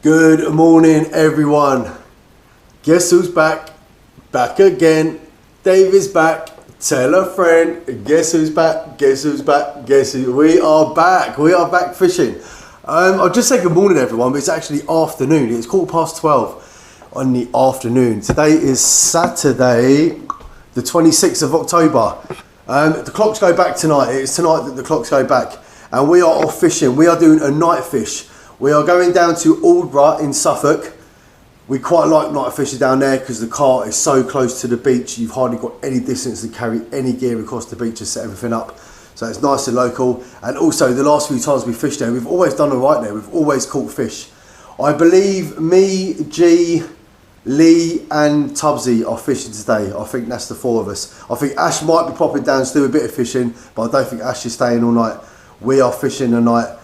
Good morning, everyone. Guess who's back? Back again. Dave is back. Tell a friend. Guess who's back? Guess who's back? Guess who? We are back. We are back fishing. I'll just say good morning, everyone, but it's actually afternoon. It's 12:15 on the afternoon. Today is Saturday, the 26th of October. The clocks go back tonight. It's tonight that the clocks go back. And we are off fishing. We are doing a night fish. We are going down to Aldeburgh in Suffolk. We quite like night fishing down there because the car is so close to the beach. You've hardly got any distance to carry any gear across the beach to set everything up. So it's nice and local. And also the last few times we fished there, we've always done all right there. We've always caught fish. I believe me, G, Lee and Tubbsy are fishing today. I think that's the four of us. I think Ash might be popping down to do a bit of fishing, but I don't think Ash is staying all night. We are fishing tonight.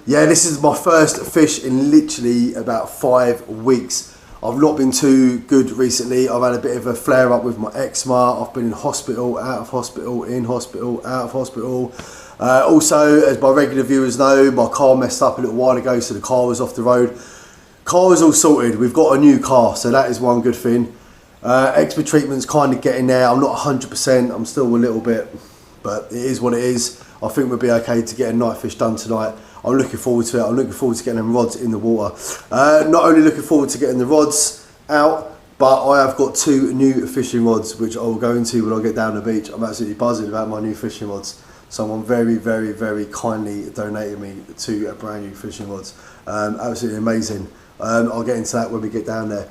Yeah, this is my first fish in literally about 5 weeks. I've not been too good recently. I've had a bit of a flare up with my eczema. I've been in hospital, out of hospital, in hospital, out of hospital. Also, as my regular viewers know, my car messed up a little while ago, so the car was off the road. Car is all sorted. We've got a new car, so that is one good thing. Eczema treatment's kind of getting there. I'm not 100%. I'm still a little bit, but it is what it is. I think we'll be okay to get a night fish done tonight. I'm looking forward to it. I'm looking forward to getting them rods in the water. Not only looking forward to getting the rods out, but I have got 2 new fishing rods, which I will go into when I get down the beach. I'm absolutely buzzing about my new fishing rods. Someone very, very, very kindly donated me 2 brand new fishing rods. Absolutely amazing. I'll get into that when we get down there.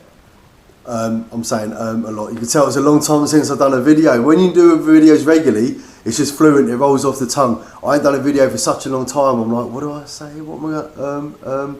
I'm saying a lot. You can tell it's a long time since I've done a video. When you do videos regularly, it's just fluent, it rolls off the tongue. I ain't done a video for such a long time. I'm like, what do I say? What am I gonna,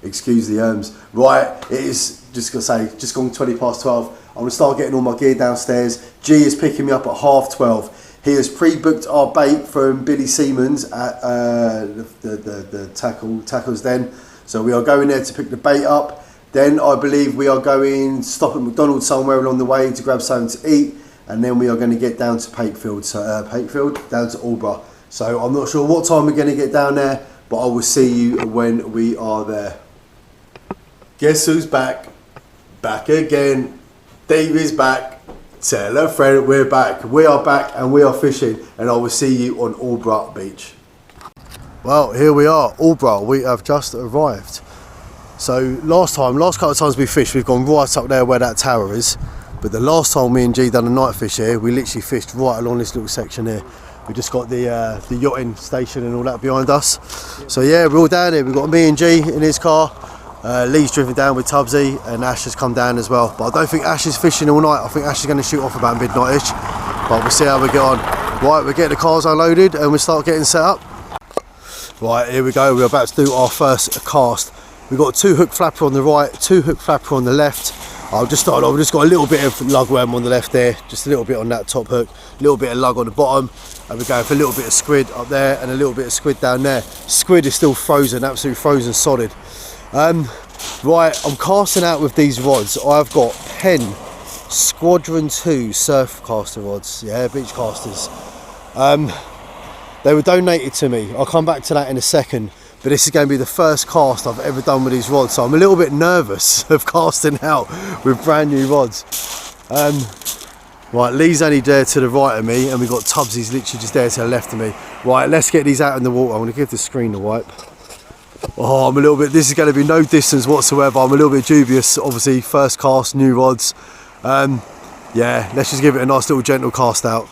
excuse the Right, it is just gonna say, just gone 12:20. I'm gonna start getting all my gear downstairs. G is picking me up at 12:30. He has pre-booked our bait from Billy Seaman's at the tackles den. So we are going there to pick the bait up. Then I believe we are going to stop at McDonald's somewhere along the way to grab something to eat. And then we are going to get down to Pakefield, down to Aldeburgh. So I'm not sure what time we're going to get down there, but I will see you when we are there. Guess who's back? Back again. Dave is back. Tell a friend we're back. We are back and we are fishing, and I will see you on Aldeburgh Beach. Well, here we are, Aldeburgh. We have just arrived. So last couple of times we fished, we've gone right up there where that tower is. But the last time me and G done a night fish here, we literally fished right along this little section here. We just got the yachting station and all that behind us. So yeah, we're all down here. We've got me and G in his car. Lee's driven down with Tubbsy, and Ash has come down as well. But I don't think Ash is fishing all night. I think Ash is going to shoot off about midnight-ish. But we'll see how we get on. Right, we're getting the cars unloaded and we'll start getting set up. Right, here we go. We're about to do our first cast. We've got 2 hook flapper on the right, 2 hook flapper on the left. I've just started off, we've just got a little bit of lugworm on the left there, just a little bit on that top hook, a little bit of lug on the bottom, and we're going for a little bit of squid up there and a little bit of squid down there. Squid is still frozen, absolutely frozen solid. Right, I'm casting out with these rods. I've got Penn Squadron 2 surf caster rods, yeah, beach casters. They were donated to me. I'll come back to that in a second. But this is going to be the first cast I've ever done with these rods, so I'm a little bit nervous of casting out with brand new rods. Right, Lee's only there to the right of me, and we've got Tubbsy's literally just there to the left of me. Right, let's get these out in the water. I'm going to give the screen a wipe. Oh, I'm a little bit, this is going to be no distance whatsoever. I'm a little bit dubious, obviously, first cast, new rods. Yeah, let's just give it a nice little gentle cast out.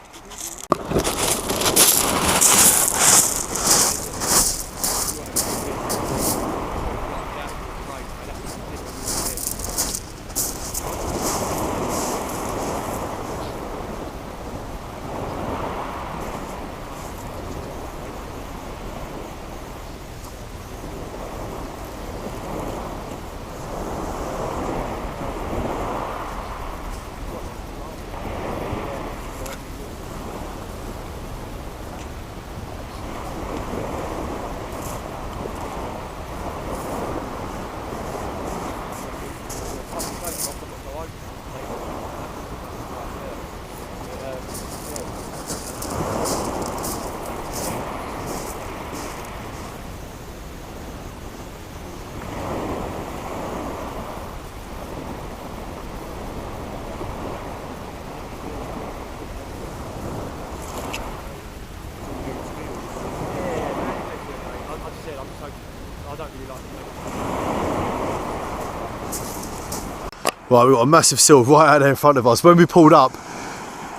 Right, we've got a massive seal right out there in front of us. When we pulled up,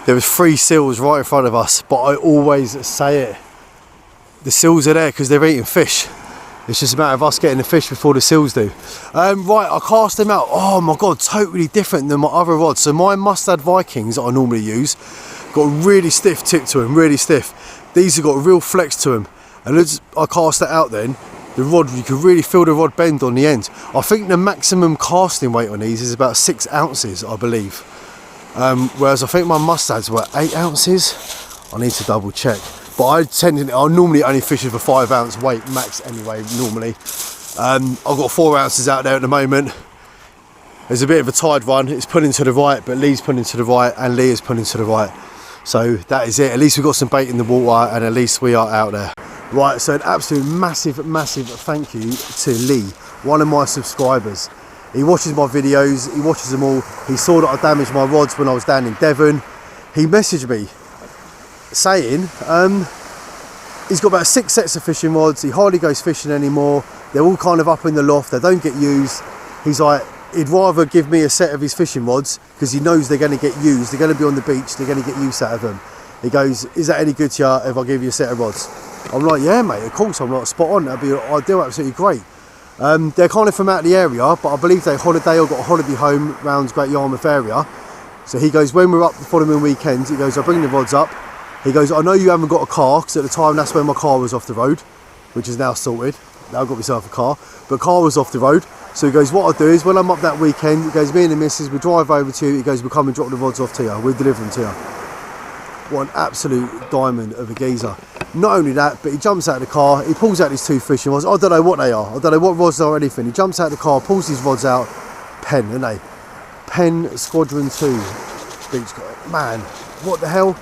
there was 3 seals right in front of us, but I always say it. The seals are there because they're eating fish. It's just a matter of us getting the fish before the seals do. Right, I cast them out. Oh my God, totally different than my other rods. So my Mustad Vikings that I normally use got a really stiff tip to them, really stiff. These have got a real flex to them. And as I cast it out then, the rod, you can really feel the rod bend on the end. I think the maximum casting weight on these is about 6 ounces, I believe. Whereas I think my Mustads were 8 ounces. I need to double check. But I normally only fish with a 5 ounce weight max anyway, normally. I've got 4 ounces out there at the moment. There's a bit of a tide run. It's pulling to the right, but Lee's pulling to the right and Lee is pulling to the right. So that is it. At least we've got some bait in the water and at least we are out there. Right, so an absolute massive thank you to Lee, one of my subscribers. He watches my videos, he watches them all. He saw that I damaged my rods when I was down in Devon. He messaged me saying he's got about 6 sets of fishing rods. He hardly goes fishing anymore. They're all kind of up in the loft. They don't get used. He's like, he'd rather give me a set of his fishing rods because he knows they're going to get used. They're going to be on the beach. They're going to get use out of them. He goes, is that any good to you if I give you a set of rods? I'm like, yeah, mate, of course. I'm like, spot on. That'd be ideal, absolutely great. They're kind of from out of the area, but I believe they holiday or got a holiday home around Great Yarmouth area. So he goes, when we're up the following weekend, he goes, I'll bring the rods up. He goes, I know you haven't got a car, because at the time that's when my car was off the road, which is now sorted. Now I've got myself a car, but car was off the road. So he goes, what I'll do is when I'm up that weekend, he goes, me and the missus, we drive over to you. He goes, we'll come and drop the rods off to you. We'll deliver them to you. What an absolute diamond of a geezer. Not only that, but he jumps out of the car, he pulls out his 2 fishing rods. I don't know what they are. I don't know what rods they are or anything. He jumps out of the car, pulls his rods out. Penn, aren't they? Penn Squadron 2 beach. Man, what the hell?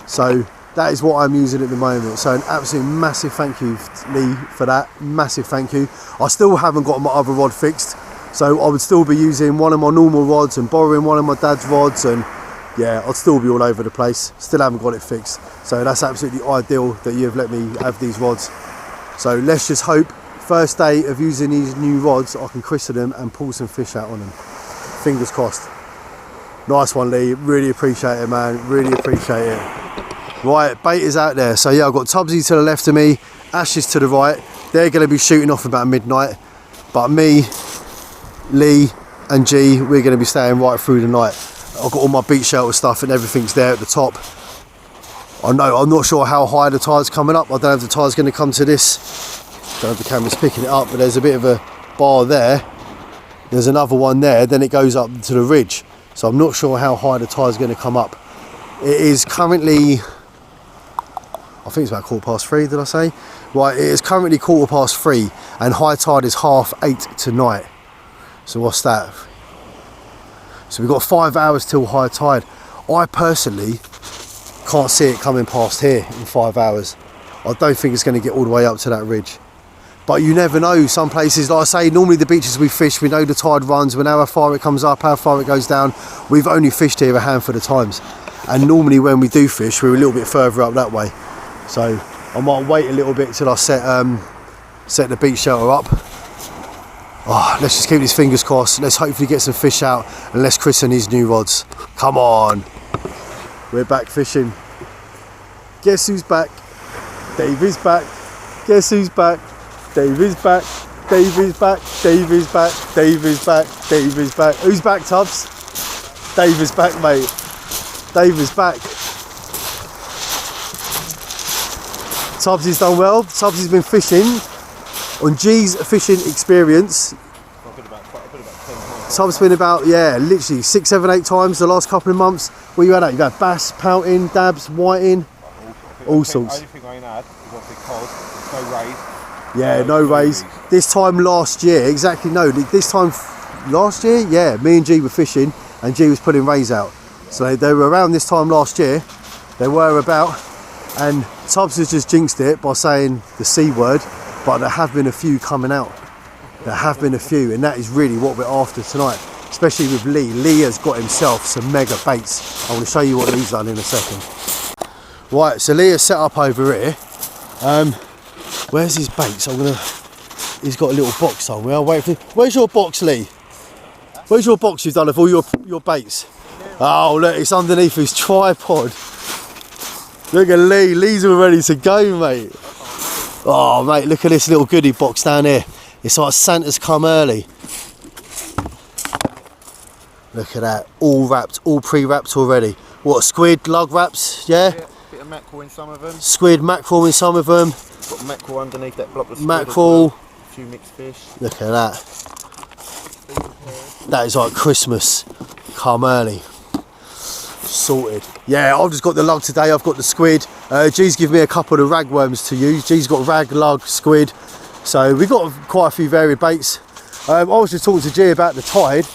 So that is what I'm using at the moment. So an absolute massive thank you, Lee, for that. Massive thank you. I still haven't got my other rod fixed. So I would still be using one of my normal rods and borrowing one of my dad's rods, and yeah, I'd still be all over the place. Still haven't got it fixed. So that's absolutely ideal that you've let me have these rods. So let's just hope first day of using these new rods I can christen them and pull some fish out on them. Fingers crossed. Nice one, Lee. Really appreciate it, man. Really appreciate it. Right, bait is out there. So yeah, I've got Tubbsy to the left of me, Ashes to the right. They're going to be shooting off about midnight. But me, Lee and G, we're going to be staying right through the night. I've got all my beach shelter stuff and everything's there at the top. I know, I'm not sure how high the tide's coming up. I don't know if the tide's going to come to this. Don't know if the camera's picking it up, but there's a bit of a bar there. There's another one there, then it goes up to the ridge. So I'm not sure how high the tide's going to come up. It is currently, I think it's about 3:15, did I say? Right, it is currently 3:15 and high tide is 8:30 tonight. So what's that? So we've got 5 hours till high tide. I personally can't see it coming past here in 5 hours. I don't think it's going to get all the way up to that ridge. But you never know. Some places, like I say, normally the beaches we fish, we know the tide runs, we know how far it comes up, how far it goes down. We've only fished here a handful of times. And normally when we do fish, we're a little bit further up that way. So I might wait a little bit till I set the beach shelter up. Oh, let's just keep these fingers crossed. Let's hopefully get some fish out and let's christen these new rods. Come on. We're back fishing. Guess who's back? Dave is back. Guess who's back? Dave is back. Dave is back. Dave is back. Dave is back. Dave is back. Who's back, Tubbs? Dave is back, mate. Dave is back. Tubbs has done well. Tubbs has been fishing on G's fishing experience. I've been about 10 times. Tubbs been about, yeah, literally 6, 7, 8 times the last couple of months. Where you had at? You've had bass, pouting, dabs, whiting, all sorts. The only thing I ain't had is obviously cod, no rays. Yeah, no rays. This time last year, exactly no, this time last year, yeah, me and G were fishing and G was putting rays out. So they were around this time last year, they were about, and Tubbs has just jinxed it by saying the C word, but there have been a few coming out. There have been a few, and that is really what we're after tonight, especially with Lee. Lee has got himself some mega baits. I want to show you what Lee's done in a second. Right, so Lee has set up over here. Where's his baits? I'm gonna he's got a little box somewhere. Wait for. Where's your box, Lee? Where's your box you've done of all your baits? Oh look, it's underneath his tripod. Look at Lee. Lee's all ready to go, mate. Oh mate, look at this little goodie box down here. It's like Santa's come early. Look at that, all wrapped, all pre-wrapped already. What, squid, lug wraps, yeah? Yeah, bit of mackerel in some of them. Squid, mackerel in some of them. Got mackerel underneath that block of squid. Mackerel. Well. A few mixed fish. Look at that. That is like Christmas come early. Sorted. Yeah, I've just got the lug today, I've got the squid. G's given me a couple of ragworms to use. G's got rag, lug, squid. So we've got quite a few varied baits. I was just talking to G about the tide,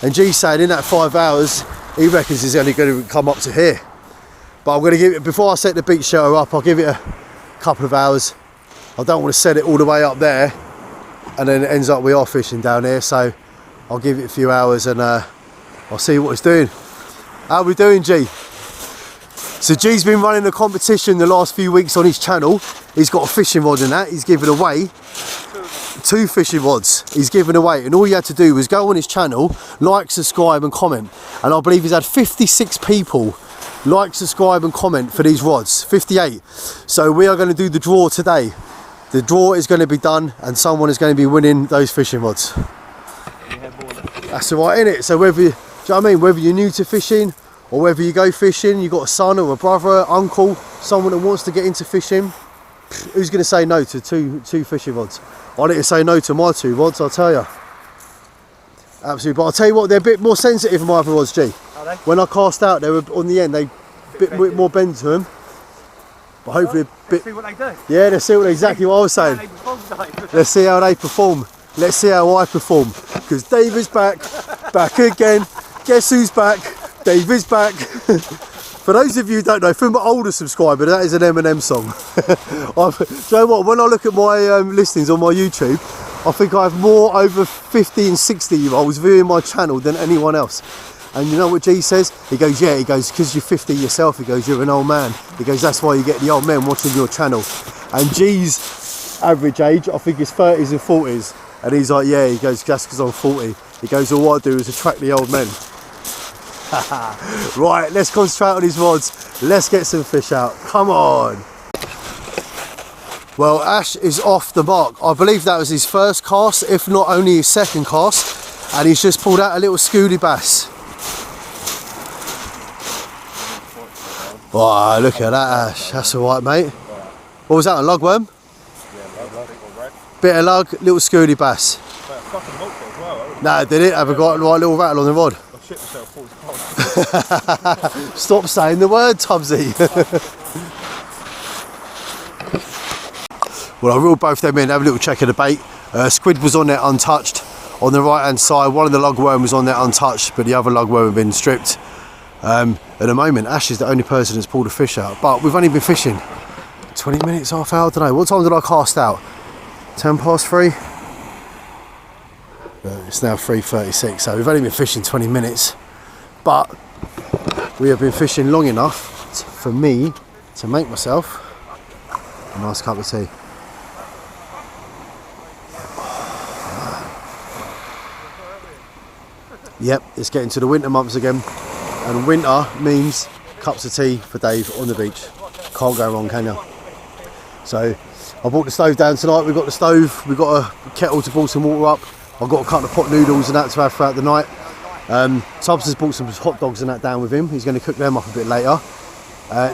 and G's saying in that 5 hours, he reckons it's only going to come up to here. But I'm going to give it, before I set the beach shelter up, I'll give it a couple of hours. I don't want to set it all the way up there, and then it ends up we are fishing down here. So I'll give it a few hours and I'll see what it's doing. How are we doing, G? So G's been running a competition the last few weeks on his channel. He's got a fishing rod in that. He's given away 2 fishing rods. He's given away, and all you had to do was go on his channel, like, subscribe and comment. And I believe he's had 56 people like, subscribe and comment for these rods. 58. So we are going to do the draw today. The draw is going to be done and someone is going to be winning those fishing rods. That's alright, innit? So whether you, do you know what I mean? Whether you're new to fishing or whether you go fishing, you've got a son or a brother, uncle, someone that wants to get into fishing, who's going to say no to two fishing rods? I need to say no to my 2 rods, I'll tell you. Absolutely, but I'll tell you what, they're a bit more sensitive than my other rods, G. Are they? When I cast out, they were on the end, they bit more bend to them. But hopefully a bit. Let's see what they do. Yeah, let's see exactly what I was saying. Let's see how they perform. Let's see how I perform. Because Dave is back again. Guess who's back? Dave is back. For those of you who don't know, for my older subscriber, that is an Eminem song. Do you know what? When I look at my listings on my YouTube, I think I have more over 50 and 60-year-olds viewing my channel than anyone else. And you know what G says? He goes, yeah, he goes, because you're 50 yourself, he goes, you're an old man. He goes, that's why you get the old men watching your channel. And G's average age, I think is 30s and 40s. And he's like, yeah, he goes, that's because I'm 40. He goes, all I do is attract the old men. Right, let's concentrate on these rods. Let's get some fish out. Come on. Well, Ash is off the mark. I believe that was his first cast, if not only his second cast. And he's just pulled out a little scooty bass. Wow, look at that, Ash. That's alright, mate. What was that, a lugworm? Bit of lug, little scooty bass. No, did it? Have I got a right little rattle on the rod? Stop saying the word, Tubbsy. Well, I reeled both them in, have a little check of the bait. Squid was on there untouched. On the right hand side, one of the lugworm was on there untouched, but the other lugworm had been stripped. At the moment, Ash is the only person that's pulled a fish out, but we've only been fishing 20 minutes, half hour, I don't know. What time did I cast out? 10 past 3? It's now 3:36, so we've only been fishing 20 minutes, but we have been fishing long enough for me to make myself a nice cup of tea. Yep, it's getting to the winter months again, and winter means cups of tea for Dave on the beach. Can't go wrong, can you? So I brought the stove down tonight. We've got the stove, we've got a kettle to boil some water up. I've got a couple of pot noodles and that to have throughout the night. Tubbs has brought some hot dogs and that down with him. He's going to cook them up a bit later.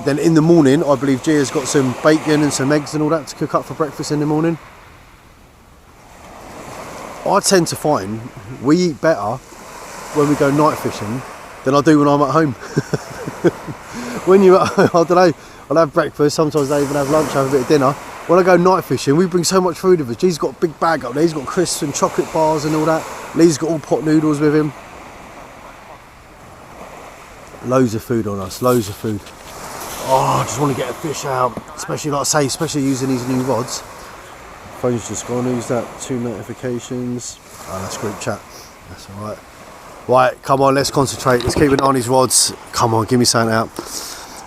Then in the morning, I believe Gia's got some bacon and some eggs and all that to cook up for breakfast in the morning. I tend to find we eat better when we go night fishing than I do when I'm at home. When you're at home, I don't know, I'll have breakfast, sometimes I even have lunch, have a bit of dinner. When I go night fishing, we bring so much food with us. G's got a big bag up there, he's got crisps and chocolate bars and all that. Lee's got all pot noodles with him. Loads of food on us, loads of food. Oh, I just want to get a fish out, especially like I say, especially using these new rods. Phone's just gone, who's that? 2 notifications. Oh, that's group chat, that's alright. Right, come on, let's concentrate, let's keep an eye on his rods. Come on, give me something out.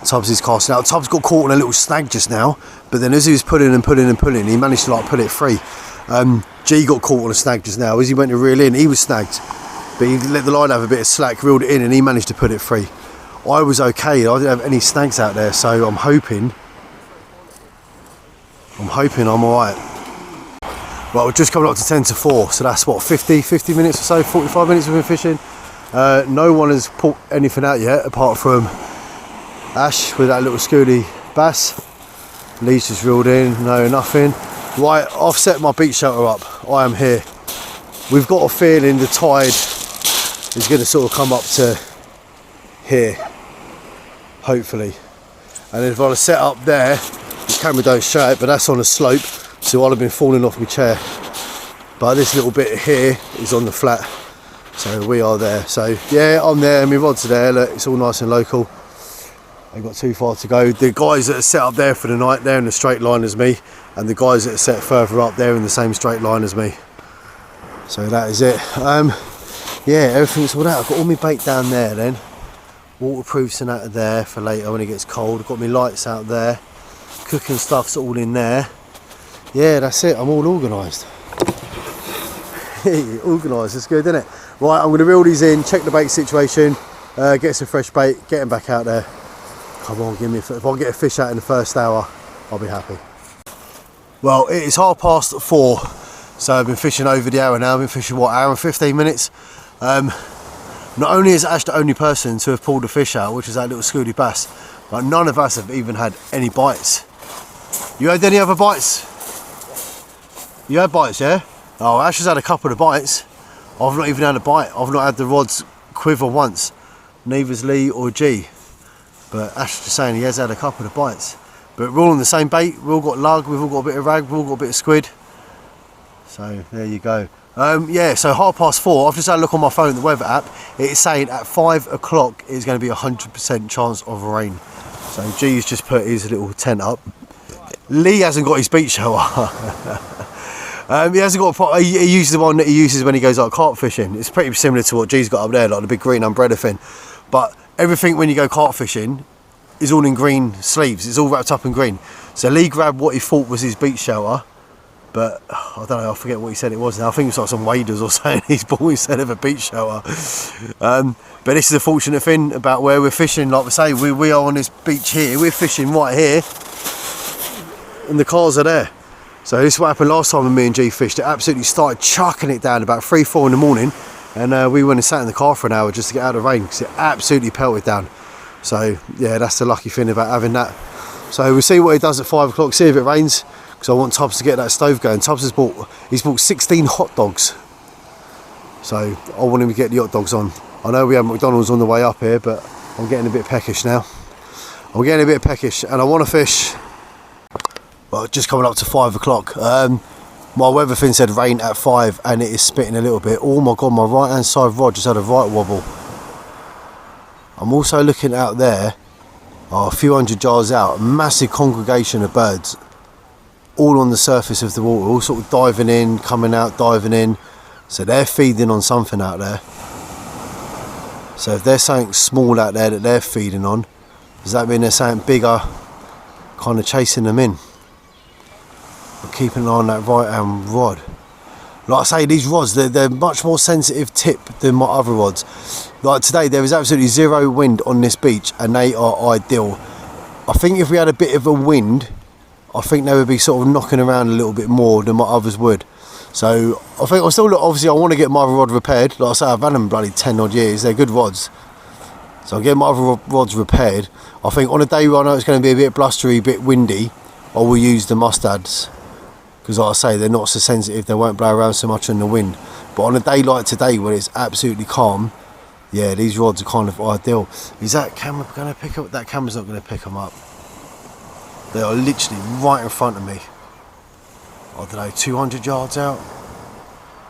Tubbs is casting out. Tubbs got caught on a little snag just now, but then as he was pulling, he managed to like pull it free. G got caught on a snag just now. As he went to reel in, he was snagged. But he let the line have a bit of slack, reeled it in, and he managed to put it free. I was okay. I didn't have any snags out there, so I'm hoping I'm alright. Well, we're just coming up to 10 to 4, so that's what, 50 minutes or so, 45 minutes we've been fishing. No one has pulled anything out yet, apart from Ash with that little Scooty bass. Lee's just reeled in, no, nothing. Right, I've set my beach shelter up. I am here. We've got a feeling the tide is going to sort of come up to here, hopefully. And if I set up there, the camera don't show it, but that's on a slope, so I'll have been falling off my chair. But this little bit here is on the flat, so we are there. So yeah, I'm there, my rods are there. Look, it's all nice and local. Ain't got too far to go. The guys that are set up there for the night, they're in the straight line as me, and the guys that are set further up, they're in the same straight line as me. So that is it. Yeah, everything's all out. I've got all my bait down there then. Waterproofs and that there for later when it gets cold. I've got my lights out there. Cooking stuff's all in there. Yeah, that's it. I'm all organised. Organised, it's good, isn't it? Right, I'm going to reel these in, check the bait situation, get some fresh bait, get them back out there. Come on, give me. If I get a fish out in the first hour, I'll be happy. Well, it is 4:30, so I've been fishing over the hour now. I've been fishing, what, hour and 15 minutes? Not only is Ash the only person to have pulled a fish out, which is that little Scooty bass, but none of us have even had any bites. You had any other bites? You had bites, yeah? Oh, Ash has had a couple of bites. I've not even had a bite. I've not had the rods quiver once. Neither's Lee or G. But Ash is just saying he has had a couple of bites. But we're all on the same bait. We've all got lug, we've all got a bit of rag, we've all got a bit of squid. So there you go. Yeah, so 4:30. I've just had a look on my phone, the weather app. It's saying at 5 o'clock it's going to be 100% chance of rain. So G's just put his little tent up. Lee hasn't got his beach shelter. He hasn't got. He uses the one that he uses when he goes out carp fishing. It's pretty similar to what G's got up there, like the big green umbrella thing. But everything when you go carp fishing is all in green sleeves. It's all wrapped up in green. So Lee grabbed what he thought was his beach shelter, but I don't know. I forget what he said it was now. I think it was like some waders or something he's bought instead of a beach shelter. But this is a fortunate thing about where we're fishing. Like we say, we are on this beach here. We're fishing right here, and the cars are there. So this is what happened last time when me and G fished. It absolutely started chucking it down about 3-4 in the morning, and we went and sat in the car for an hour just to get out of the rain because it absolutely pelted down. So yeah, that's the lucky thing about having that. So we'll see what he does at 5 o'clock, see if it rains, because I want Tubbs to get that stove going. Tubbs has bought 16 hot dogs, so I want him to get the hot dogs on. I know we have McDonald's on the way up here, but I'm getting a bit peckish now. I'm getting a bit peckish, and I want to fish. Well, just coming up to 5 o'clock. My weather thing said rain at 5, and it is spitting a little bit. Oh my god, my right hand side rod just had a right wobble. I'm also looking out there, a few hundred yards out, a massive congregation of birds, all on the surface of the water, all sort of diving in, coming out, diving in. So they're feeding on something out there. So if there's something small out there that they're feeding on, does that mean there's something bigger kind of chasing them in? But keeping an eye on that right hand rod. Like I say, these rods, they're much more sensitive tip than my other rods. Like today, there is absolutely zero wind on this beach, and they are ideal. I think if we had a bit of a wind, I think they would be sort of knocking around a little bit more than my others would. So I think I still, obviously I want to get my other rod repaired. Like I say, I've had them bloody 10 odd years, they're good rods. So I'll get my other rods repaired. I think on a day where I know it's going to be a bit blustery, a bit windy, I will use the mustads. Because like I say, they're not so sensitive, they won't blow around so much in the wind. But on a day like today when it's absolutely calm, yeah, these rods are kind of ideal. Is that camera going to pick up? That camera's not going to pick them up. They are literally right in front of me. I don't know, 200 yards out.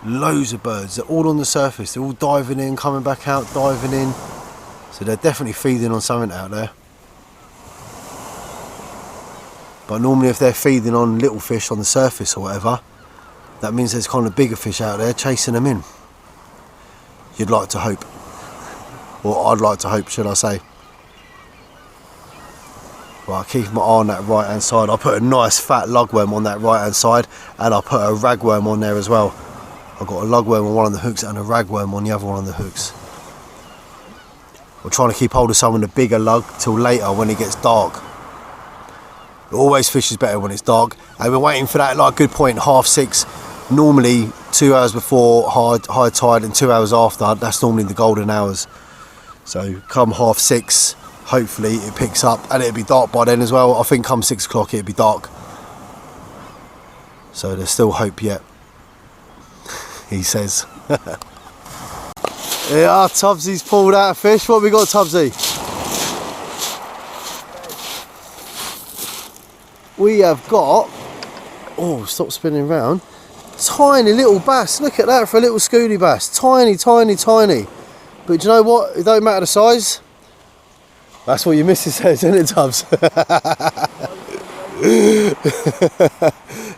Loads of birds, they're all on the surface, they're all diving in, coming back out, diving in. So they're definitely feeding on something out there. But normally if they're feeding on little fish on the surface or whatever, that means there's kind of bigger fish out there chasing them in. You'd like to hope. Or I'd like to hope, should I say. Right, keep my eye on that right hand side. I put a nice fat lugworm on that right hand side, and I put a ragworm on there as well. I've got a lugworm on one of the hooks and a ragworm on the other one of the hooks. We're trying to keep hold of some of the bigger lug till later when it gets dark. Always fish is better when it's dark, and we're waiting for that like good point, 6:30. Normally 2 hours before high tide and 2 hours after, that's normally the golden hours. So come 6:30, hopefully it picks up, and it'll be dark by then as well. I think come 6 o'clock it'll be dark. So there's still hope yet, he says. Yeah, Tubbsy's pulled out a fish. What have we got, Tubbsy? We have got, oh, stop spinning round. Tiny little bass. Look at that for a little scooty bass. Tiny, tiny, tiny. But do you know what? It don't matter the size. That's what your missus says, isn't it, Tubbs?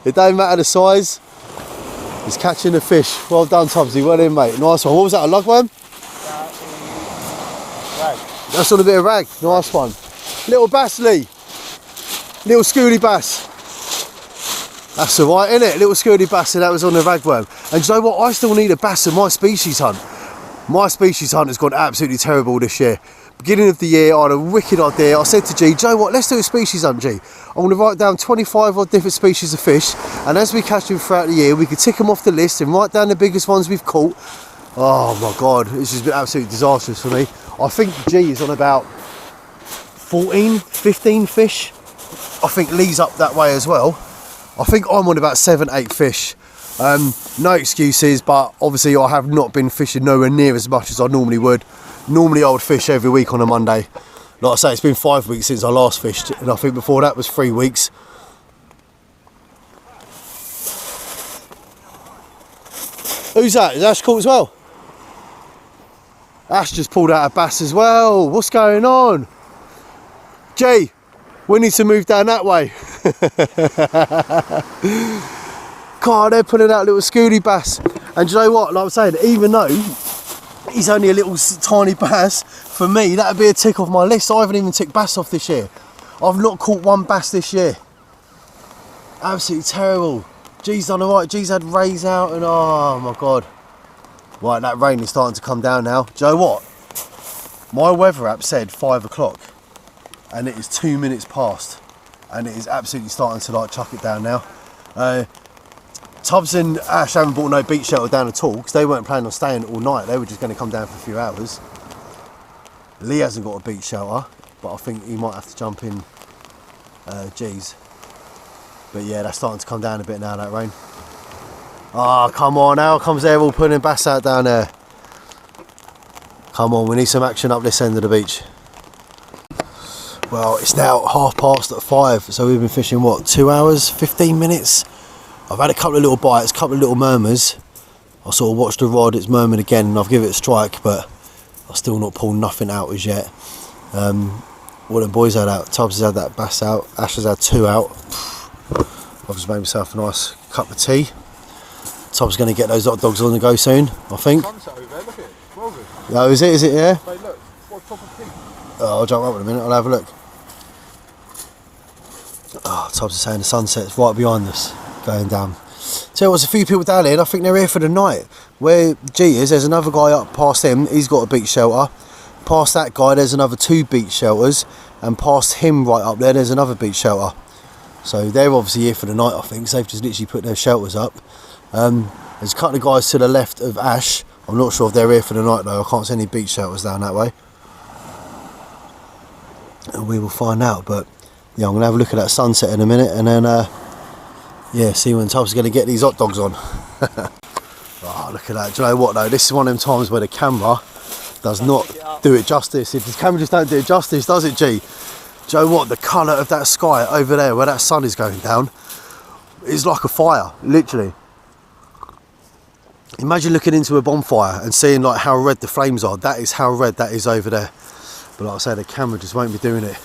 It don't matter the size. It's catching the fish. Well done, Tubbsy. Well in, mate. Nice one. What was that, a lugworm? Rag. That's on a bit of rag. Nice one. Little bass, Lee. Little scooty bass. That's alright, isn't it? Little scooty bass, and that was on the ragworm. And do you know what? I still need a bass in my species hunt. My species hunt has gone absolutely terrible this year. Beginning of the year, I had a wicked idea. I said to G, do you know what? Let's do a species hunt, G. I'm going to write down 25 odd different species of fish, and as we catch them throughout the year, we can tick them off the list and write down the biggest ones we've caught. Oh my God, this has been absolutely disastrous for me. I think G is on about 14, 15 fish. I think Lee's up that way as well. I think I'm on about 7, 8 fish. No excuses, but obviously I have not been fishing nowhere near as much as I normally would. Normally I would fish every week on a Monday. Like I say, it's been 5 weeks since I last fished, and I think before that was 3 weeks. Who's that? Is Ash caught as well? Ash just pulled out a bass as well. What's going on? G, we need to move down that way. God, they're pulling out little scooty bass. And do you know what? Like I'm saying, even though he's only a little tiny bass, for me, that'd be a tick off my list. I haven't even ticked bass off this year. I've not caught one bass this year. Absolutely terrible. G's done alright. G's had rays out, and oh my God. Right, that rain is starting to come down now. Do you know what? My weather app said 5 o'clock, and it is 2 minutes past, and it is absolutely starting to like chuck it down now. Tubbs and Ash haven't bought no beach shelter down at all, because they weren't planning on staying all night. They were just going to come down for a few hours. Lee hasn't got a beach shelter, but I think he might have to jump in G's. But yeah, that's starting to come down a bit now, that rain. Oh, come on, now comes they're all putting bass out down there. Come on, we need some action up this end of the beach. Well, it's now 5:30, so we've been fishing, what, 2 hours, 15 minutes? I've had a couple of little bites, a couple of little murmurs. I sort of watched the rod, it's murmured again, and I've given it a strike, but I've still not pulled nothing out as yet. What the boys had out, Tubbs has had that bass out, Ash has had 2 out. I've just made myself a nice cup of tea. Tubbs going to get those hot dogs on the go soon, I think. Sunset over there, look at it. It's well good. Oh, is it, yeah? Hey, look, what proper pink. Oh, I'll jump up in a minute, I'll have a look. Oh, Tubbs is saying the sunset's right behind us, going down. So there's a few people down here, and I think they're here for the night. Where G is, there's another guy up past him, he's got a beach shelter. Past that guy, there's another 2 beach shelters, and past him right up there, there's another beach shelter. So they're obviously here for the night, I think, so they've just literally put their shelters up. There's a couple of guys to the left of Ash. I'm not sure if they're here for the night though, I can't see any beach shelters down that way. And we will find out, but yeah, I'm going to have a look at that sunset in a minute, and then yeah, see when Tubbs is going to get these hot dogs on. Oh, look at that. Do you know what though, this is one of them times where the camera does not do it justice. If the camera just don't do it justice, does it, G? Do you know what, the colour of that sky over there where that sun is going down is like a fire, literally. Imagine looking into a bonfire and seeing like how red the flames are. That is how red that is over there. But like I say, the camera just won't be doing it.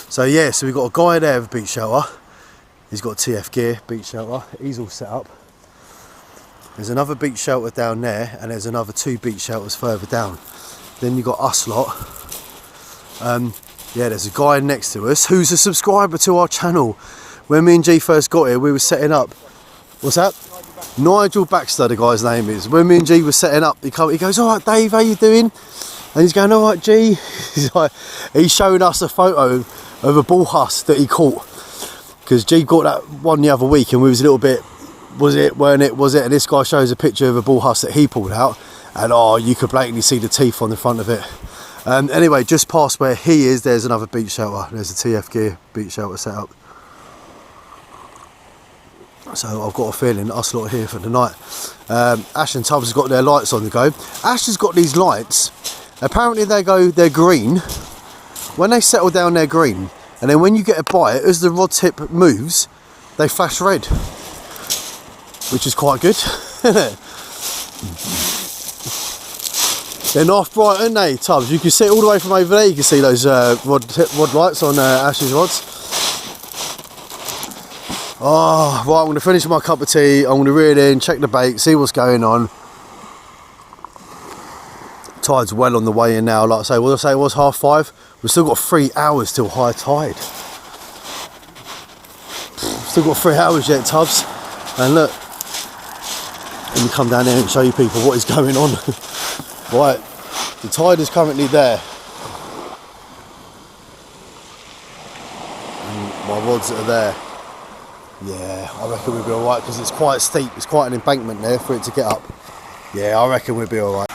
So yeah, so we've got a guy there with a beach shelter. He's got TF gear, beach shelter. He's all set up. There's another beach shelter down there, and there's another 2 beach shelters further down. Then you've got us lot. Yeah, there's a guy next to us who's a subscriber to our channel. When me and G first got here, we were setting up. What's that? Nigel Baxter, the guy's name is. When me and G were setting up, he goes, "All right, Dave, how you doing?" And he's going, "All right, G." He's showing us a photo of a bull huss that he caught. Because G got that one the other week and we was a little bit, was it, weren't it, was it? And this guy shows a picture of a bull huss that he pulled out. And oh, you could blatantly see the teeth on the front of it. Anyway, just past where he is, there's another beach shelter. There's a TF gear beach shelter set up. So I've got a feeling us lot are here for the night. Ash and Tubbs has got their lights on the go. Ash has got these lights. Apparently they're green. When they settle down, they're green. And then when you get a bite, as the rod tip moves, they flash red. Which is quite good. They're not bright, aren't they, Tubbs? You can see it all the way from over there. You can see those rod lights on Ash's rods. Oh, right, I'm going to finish my cup of tea. I'm going to reel in, check the bait, see what's going on. Tide's well on the way in now. Like I say, what did I say? It was 5:30. We've still got 3 hours till high tide. Still got 3 hours yet, Tubbs. And look, let me come down here and show you people what is going on. Right, the tide is currently there. And my rods are there. Yeah, I reckon we'll be alright because it's quite steep. It's quite an embankment there for it to get up. Yeah, I reckon we'll be alright.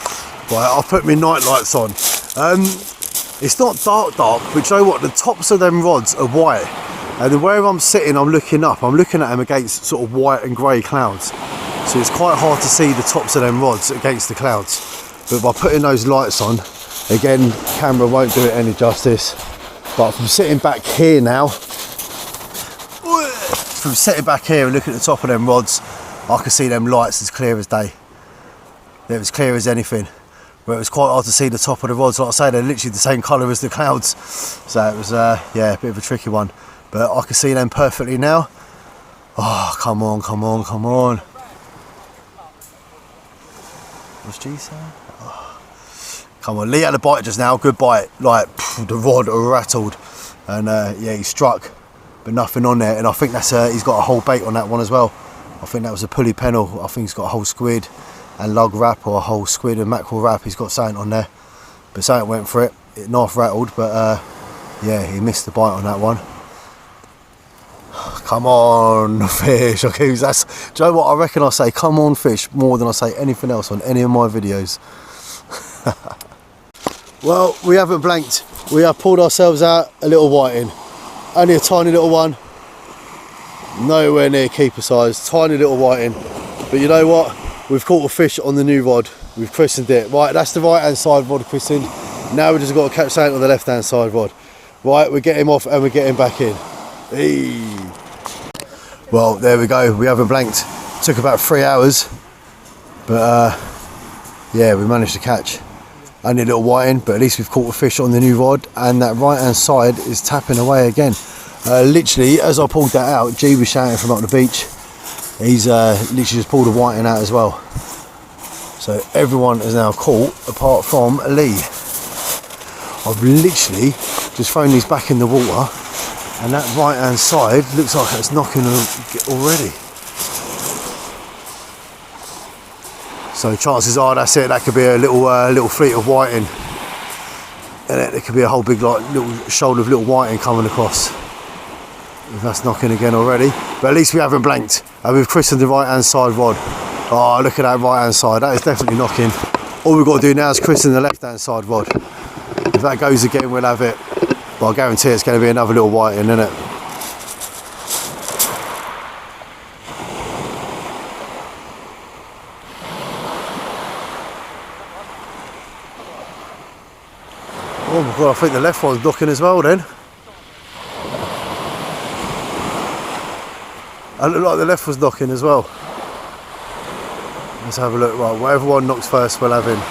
Right, I'll put my night lights on. It's not dark, but you know what? The tops of them rods are white. And the way I'm sitting, I'm looking up. I'm looking at them against sort of white and grey clouds. So it's quite hard to see the tops of them rods against the clouds. But by putting those lights on, again, camera won't do it any justice. But from sitting back here now, from sitting back here and looking at the top of them rods, I can see them lights as clear as day. They're as clear as anything. But it was quite hard to see the top of the rods. Like I say, they're literally the same colour as the clouds. So it was, yeah, a bit of a tricky one. But I can see them perfectly now. Oh, come on, come on, come on. What's G saying? Oh. Come on, Lee had a bite just now, good bite. Like, the rod rattled. And yeah, he struck, but nothing on there. And I think that's he's got a whole bait on that one as well. I think that was a pulley pennel. I think he's got a whole squid and lug wrap, or a whole squid and mackerel wrap. He's got something on there. But something went for it. It knife rattled, but yeah, he missed the bite on that one. Come on, fish. Okay, that's, do you know what? I reckon I say come on, fish, more than I say anything else on any of my videos. Well, we haven't blanked. We have pulled ourselves out a little whiting. Only a tiny little one. Nowhere near keeper size. Tiny little whiting. But you know what? We've caught a fish on the new rod. We've christened it. Right, that's the right hand side rod christened. Now we've just got to catch something on the left hand side rod. Right, we get him off and we get him back in. Hey. Well, there we go. We haven't blanked. Took about 3 hours. But yeah, we managed to catch. Only a little whiting, but at least we've caught a fish on the new rod, and that right hand side is tapping away again. Literally, as I pulled that out, G was shouting from up the beach. He's literally just pulled a whiting out as well. So everyone is now caught apart from Lee. I've literally just thrown these back in the water, and that right hand side looks like it's knocking already. So chances are that's it. That could be a little fleet of whiting, and there could be a whole big little shoulder of little whiting coming across. If that's knocking again already, but at least we haven't blanked, and we've christened the right hand side rod. Oh, look at that right hand side. That is definitely knocking. All we've got to do now is christen the left hand side rod. If that goes again, we'll have it. But I guarantee it's going to be another little whiting, isn't it? Oh my god, I think the left one's knocking as well then. I look like the left was knocking as well. Let's have a look. Right, whatever one knocks first, we'll have him.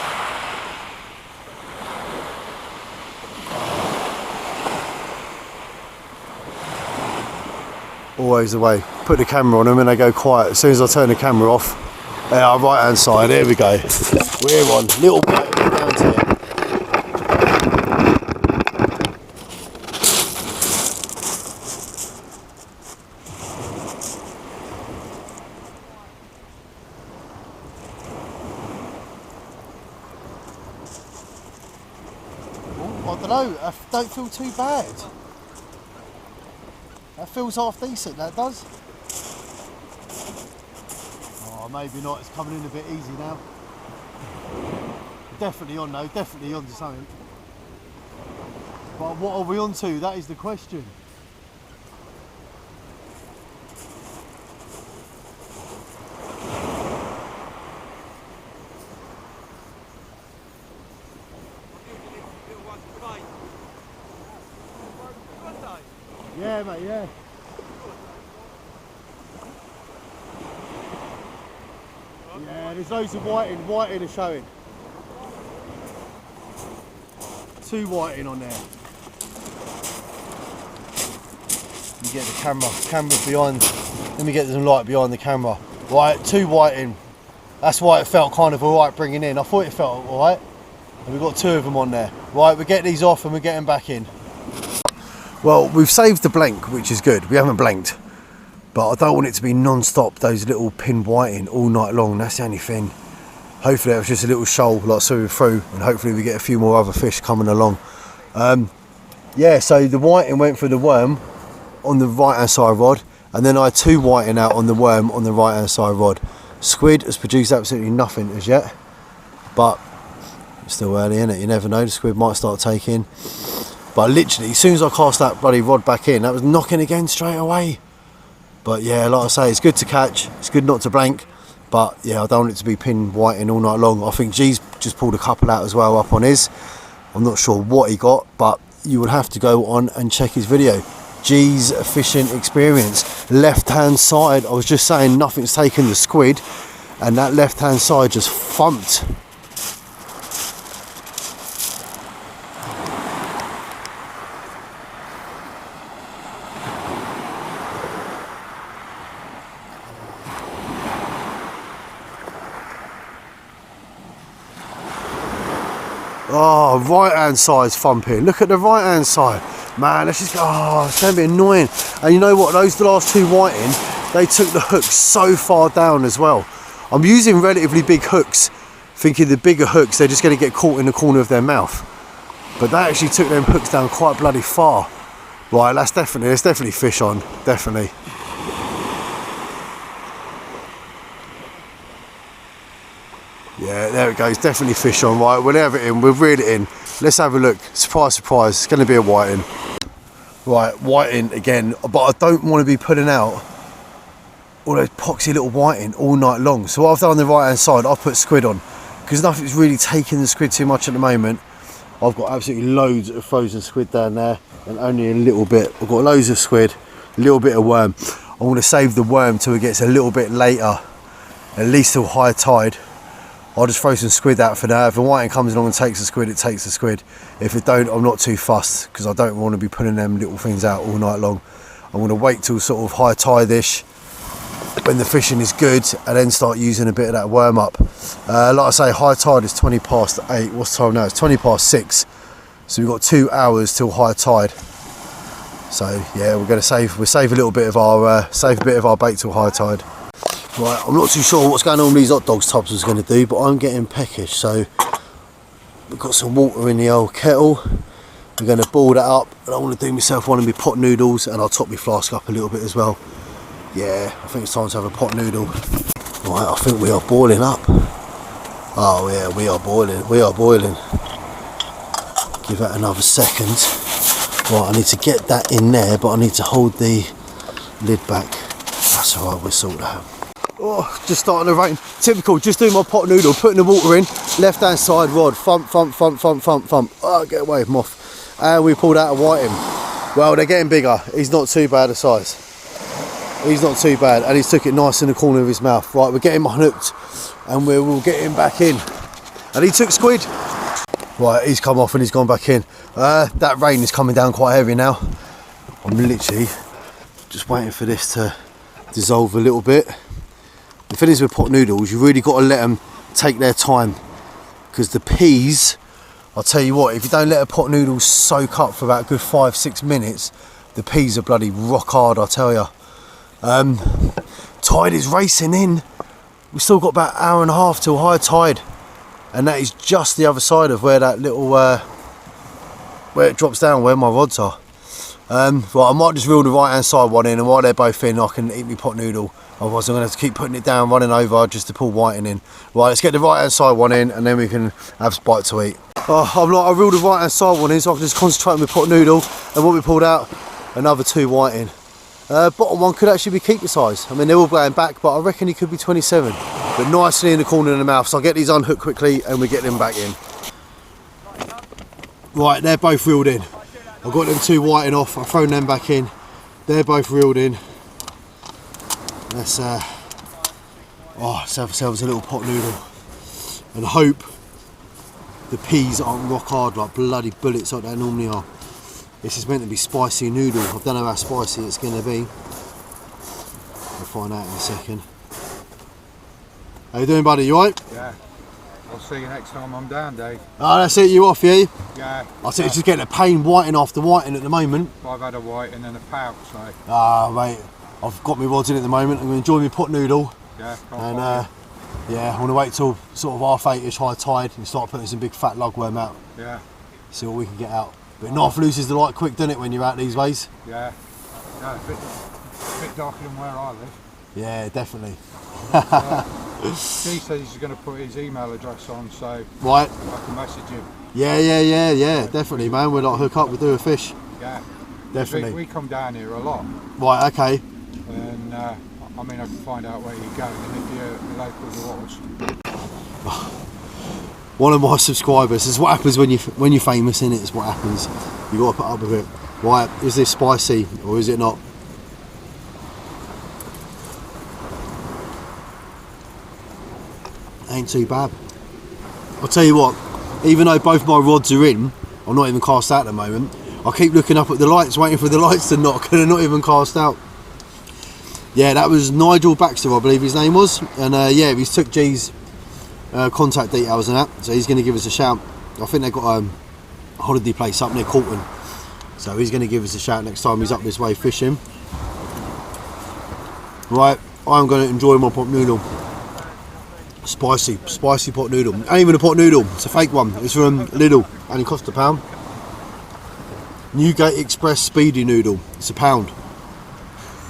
Always the way. Put the camera on them and they go quiet. As soon as I turn the camera off, they are right hand side. There we go. We're on. Little bite down to it. don't know, I don't feel too bad. That feels half decent, that does. Oh, maybe not, it's coming in a bit easy now. Definitely on though, definitely on to something. But what are we on to? That is the question. Yeah, mate, yeah. Yeah, there's loads of whiting. Whiting are showing. 2 whiting on there. You get the camera behind. Let me get some light behind the camera. Right, 2 whiting. That's why it felt kind of alright bringing in. I thought it felt alright. And we've got 2 of them on there. Right, we get these off and we get them back in. Well, we've saved the blank, which is good. We haven't blanked. But I don't want it to be non-stop, those little pin whiting all night long. That's the only thing. Hopefully it was just a little shoal like swimming through, and hopefully we get a few more other fish coming along. Yeah, so the whiting went for the worm on the right hand side rod, and then I had 2 whiting out on the worm on the right hand side rod. Squid has produced absolutely nothing as yet, but it's still early, innit? You never know, the squid might start taking. But literally, as soon as I cast that bloody rod back in, that was knocking again straight away. But yeah, like I say, it's good to catch, it's good not to blank. But yeah, I don't want it to be pin whiting all night long. I think G's just pulled a couple out as well up on his. I'm not sure what he got, but you would have to go on and check his video. G's fishing experience. Left hand side, I was just saying nothing's taken the squid, and that left hand side just thumped. Oh, right hand side's thumping. Look at the right hand side. Man, let's just go. Oh, it's going to be annoying. And you know what? Those last 2 whiting, they took the hook so far down as well. I'm using relatively big hooks, thinking the bigger hooks, they're just going to get caught in the corner of their mouth. But they actually took them hooks down quite bloody far. Right, there's definitely fish on. Definitely. Yeah, there it goes, definitely fish on. Right, we'll have it in, we'll reel it in. Let's have a look. Surprise, surprise, it's going to be a whiting. Right, whiting again, but I don't want to be putting out all those poxy little whiting all night long. So what I've done on the right hand side, I've put squid on, because nothing's really taking the squid too much at the moment. I've got absolutely loads of frozen squid down there, and only a little bit. I've got loads of squid, a little bit of worm. I want to save the worm till it gets a little bit later, at least till high tide. I'll just throw some squid out for now. If a whiting comes along and takes the squid, it takes the squid. If it don't, I'm not too fussed, because I don't want to be putting them little things out all night long. I'm going to wait till sort of high tide-ish, when the fishing is good, and then start using a bit of that worm up. Like I say, high tide is 20 past 8. What's the time now? It's 20 past 6. So we've got 2 hours till high tide. So yeah, we'll save a little bit of our bait till high tide. Right, I'm not too sure what's going on with these hot dogs tubs was going to do, but I'm getting peckish. So we've got some water in the old kettle. We're going to boil that up, and I want to do myself one of my pot noodles, and I'll top my flask up a little bit as well. Yeah, I think it's time to have a pot noodle. Right, I think we are boiling up. Oh yeah, we are boiling. Give that another second. Right, I need to get that in there, but I need to hold the lid back. That's alright, we'll sort that out. Oh, just starting to rain. Typical, just doing my pot noodle, putting the water in, left hand side rod, thump, thump, thump, thump, thump, thump. Oh, get away, moth. And we pulled out a whiting. Well, they're getting bigger. He's not too bad a size. He's not too bad, and he's took it nice in the corner of his mouth. Right, we're getting him unhooked, and we'll get him back in. And he took squid. Right, he's come off and he's gone back in. That rain is coming down quite heavy now. I'm literally just waiting for this to dissolve a little bit. The thing is with pot noodles, you really got to let them take their time, because the peas, I'll tell you what, if you don't let a pot noodle soak up for about a good 5-6 minutes, the peas are bloody rock hard, I tell you. Tide is racing in. We've still got about an hour and a half till high tide, and that is just the other side of where that little where it drops down where my rods are. Right, I might just reel the right hand side one in, and while they're both in I can eat my pot noodle. Otherwise I'm going to have to keep putting it down, running over just to pull whiting in. Right, let's get the right hand side one in and then we can have a bite to eat. I reeled the right hand side one in so I can just concentrate on my pot noodle, and what we pulled out, another 2 whiting. Bottom one could actually be keeper size. I mean, they're all going back, but I reckon he could be 27. But nicely in the corner of the mouth, so I'll get these unhooked quickly and we get them back in. Right, they're both reeled in. I've got them 2 whiting off, I've thrown them back in. They're both reeled in. Let's have ourselves a little pot noodle and hope the peas aren't rock hard like bloody bullets like they normally are. This is meant to be spicy noodle. I don't know how spicy it's going to be. We'll find out in a second. How you doing, buddy? You alright? Yeah. I'll see you next time I'm down, Dave. Oh, that's it, you off, yeah? Yeah. I think it's just getting a pain whiting after whiting at the moment. I've had a white and then a pout, so. Ah, mate. I've got my rods in at the moment. I'm going to enjoy my pot noodle. Yeah, and yeah, I want to wait till sort of 8:30ish high tide and start putting some big fat lugworm out. Yeah. See what we can get out. But knife loses the light quick, doesn't it, when you're out these ways? Yeah. Yeah, a bit darker than where I live. Yeah, definitely. He says he's going to put his email address on, so right. I can message him. Yeah, definitely, man. We'll like hook up, we'll do a fish. Yeah. Definitely. We come down here a lot. Right, okay. And I mean, I can find out where you're going, and if you're local to us. One of my subscribers, this is what happens when you're famous, innit? It's what happens. You got to put up with it. Right, is this spicy or is it not? Ain't too bad. I'll tell you what, even though both my rods are in, I'm not even cast out at the moment. I keep looking up at the lights, waiting for the lights to knock, and they're not even cast out. Yeah, that was Nigel Baxter, I believe his name was, and yeah, he's took G's contact details and that, so he's going to give us a shout. I think they've got a holiday place up near Colton, so he's going to give us a shout next time he's up this way fishing. Right, I'm going to enjoy my pot noodle. Spicy pot noodle. Ain't even a pot noodle, it's a fake one. It's from Lidl, only cost £1. Newgate Express Speedy Noodle, it's £1.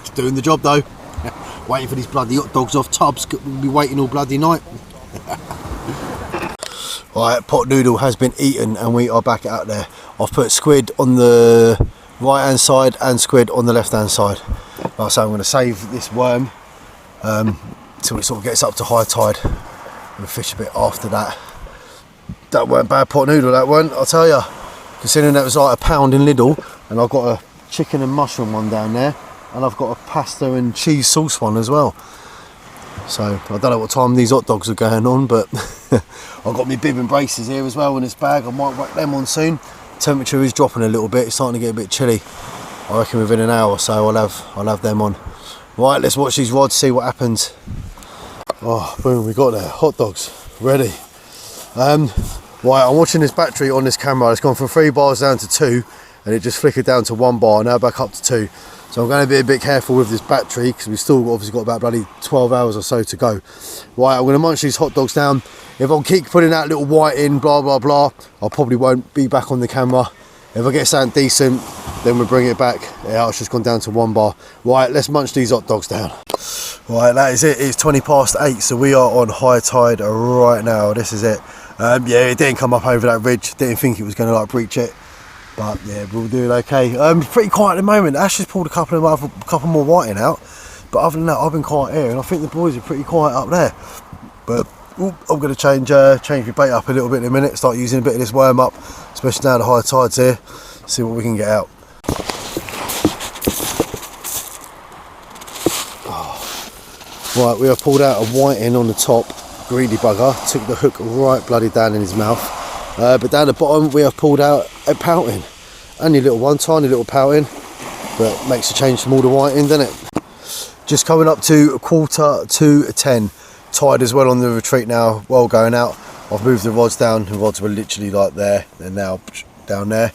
It's doing the job though. Waiting for these bloody hot dogs off tubs, we'll be waiting all bloody night. Right, pot noodle has been eaten and we are back out there. I've put squid on the right hand side and squid on the left hand side. Like I say, I'm going to save this worm till it sort of gets up to high tide. We'll fish a bit after that. That weren't bad pot noodle, that weren't, I'll tell you. Considering that was like £1 in Lidl, and I've got a chicken and mushroom one down there, and I've got a pasta and cheese sauce one as well. So I don't know what time these hot dogs are going on, but I've got my bib and braces here as well in this bag. I might whack them on soon. Temperature is dropping a little bit, it's starting to get a bit chilly. I reckon within an hour or so I'll have them on. Right, let's watch these rods, see what happens. Oh, boom, we got there, hot dogs, ready. Right, I'm watching this battery on this camera. It's gone from 3 bars down to 2, and it just flickered down to 1 bar, now back up to 2. So I'm going to be a bit careful with this battery because we've still obviously got about bloody 12 hours or so to go. Right, I'm going to munch these hot dogs down. If I keep putting that little white in, blah blah blah, I probably won't be back on the camera. If I get something decent, then we'll bring it back. Yeah, it's just gone down to 1 bar. Right, let's munch these hot dogs down. Right, that is it. It's 8:20, so we are on high tide right now. This is it. Yeah, it didn't come up over that ridge. Didn't think it was going to like breach it, but yeah, we'll do it okay. Pretty quiet at the moment. Ash has pulled a couple more whiting out, but other than that, I've been quiet here, and I think the boys are pretty quiet up there. But I'm going to change my bait up a little bit in a minute. Start using a bit of this worm up, especially now the high tide's here. See what we can get out. Right, we have pulled out a whiting on the top, greedy bugger, took the hook right bloody down in his mouth, but down the bottom we have pulled out a pouting, only a little one, tiny little pouting, but makes a change from all the whiting, doesn't it? Just coming up to 9:45, tide as well on the retreat now, well going out. I've moved the rods down, the rods were literally like there, they're now down there.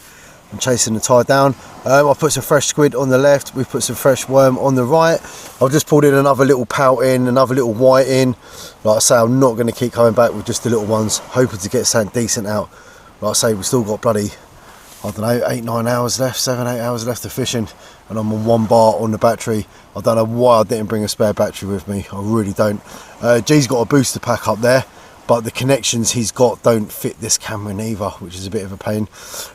I'm chasing the tide down. I've put some fresh squid on the left, we've put some fresh worm on the right. I've just pulled in another little pout in, another little white in. Like I say, I'm not going to keep coming back with just the little ones, hoping to get something decent out. Like I say, we've still got bloody I don't know, 8-9 hours left, 7-8 hours left of fishing, and I'm on 1 bar on the battery. I don't know why I didn't bring a spare battery with me, I really don't. G's got a booster pack up there, but the connections he's got don't fit this camera neither, which is a bit of a pain.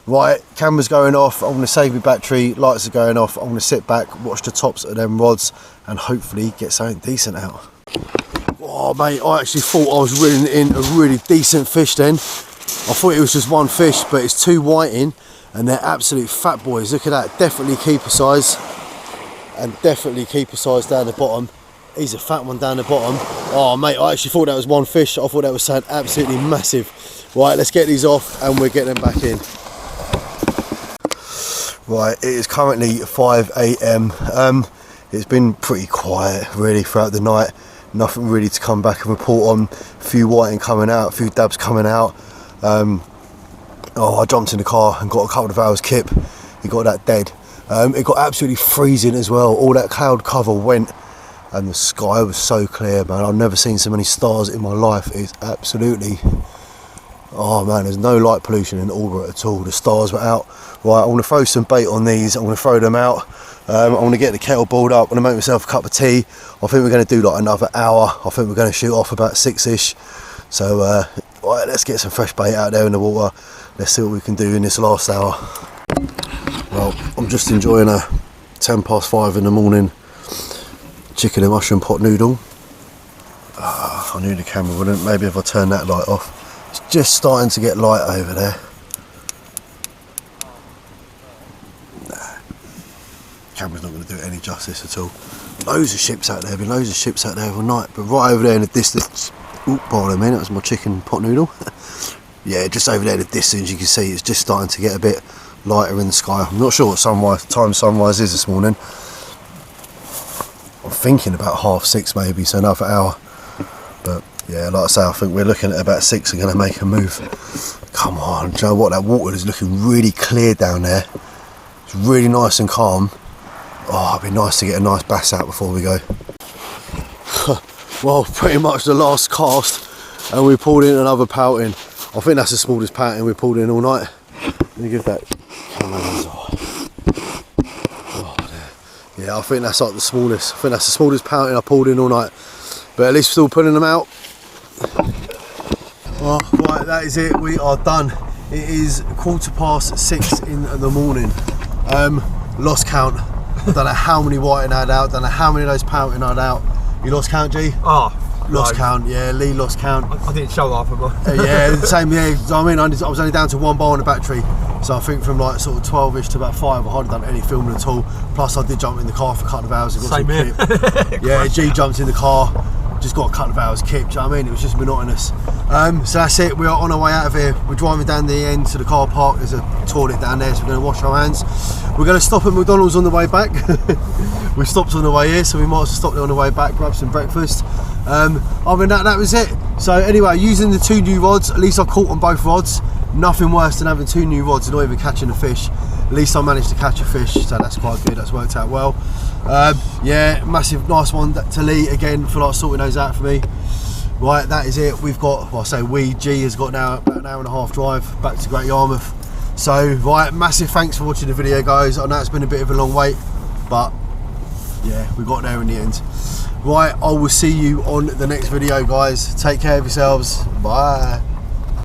Right, camera's going off, I'm going to save my battery, lights are going off, I'm going to sit back, watch the tops of them rods, and hopefully get something decent out. Oh mate, I actually thought I was reeling in a really decent fish then. I thought it was just one fish, but it's 2 whiting, and they're absolute fat boys. Look at that, definitely keeper size, and definitely keeper size down the bottom. He's a fat one down the bottom. Oh mate, I actually thought that was one fish. I thought that was something absolutely massive. Right, let's get these off and we'll get them back in. Right, it is currently 5 AM. It's been pretty quiet really throughout the night. Nothing really to come back and report on. A few whiting coming out, a few dabs coming out. I jumped in the car and got a couple of hours kip. It got that dead. It got absolutely freezing as well. All that cloud cover went, and the sky was so clear, man. I've never seen so many stars in my life. It's absolutely, oh man, there's no light pollution in Aldeburgh at all. The stars were out. Right, I'm going to throw some bait on these. I'm going to throw them out. I'm going to get the kettle boiled up. I'm going to make myself a cup of tea. I think we're going to do like another hour. I think we're going to shoot off about 6ish. So right, let's get some fresh bait out there in the water. Let's see what we can do in this last hour. Well, I'm just enjoying a 5:10 in the morning chicken and mushroom pot noodle. I knew the camera wouldn't. Maybe if I turn that light off. It's just starting to get light over there. Nah, camera's not going to do it any justice at all. Loads of ships out there. Been loads of ships out there all night, but right over there in the distance. Oop, pardon me, that was my chicken pot noodle. Yeah, just over there in the distance, you can see it's just starting to get a bit lighter in the sky. I'm not sure what time sunrise is this morning. I'm thinking about 6:30 maybe, so another hour. But yeah, like I say, I think we're looking at about 6 and going to make a move. Come on, do you know what? That water is looking really clear down there. It's really nice and calm. Oh, it'd be nice to get a nice bass out before we go. Well, pretty much the last cast, and we pulled in another pouting. I think that's the smallest pouting we pulled in all night. Let me give that camera yeah, I think that's like the smallest. I think that's the smallest pouting I pulled in all night. But at least we're still pulling them out. Oh, right, that is it. We are done. It is 6:15 in the morning. Lost count. I don't know how many whiting I had out. Don't know how many of those pouting I had out. You lost count, G? Oh, lost count. Yeah, Lee lost count. I didn't show half of them. Yeah, the same. Yeah, I mean, I was only down to 1 bar on the battery. So I think from like sort of 12ish to about 5, I hardly done any filming at all. Plus, I did jump in the car for a couple of hours and got Same some kip. Yeah, G jumped in the car, just got a couple of hours kip. Do you know what I mean? It was just monotonous. So that's it. We are on our way out of here. We're driving down the end to the car park. There's a toilet down there, so we're going to wash our hands. We're going to stop at McDonald's on the way back. We stopped on the way here, so we might as well stop there on the way back, grab some breakfast. Other than that, that was it. So anyway, using the 2 new rods, at least I caught on both rods. Nothing worse than having 2 new rods and not even catching a fish. At least I managed to catch a fish, so that's quite good. That's worked out well. Yeah, massive nice one to Lee again for like sorting those out for me. Right, that is it. We've got, well, I say G has got now about an hour and a half drive back to Great Yarmouth. So right, massive thanks for watching the video, guys. I know it's been a bit of a long wait, but yeah, we got there in the end. Right, I will see you on the next video, guys. Take care of yourselves. Bye.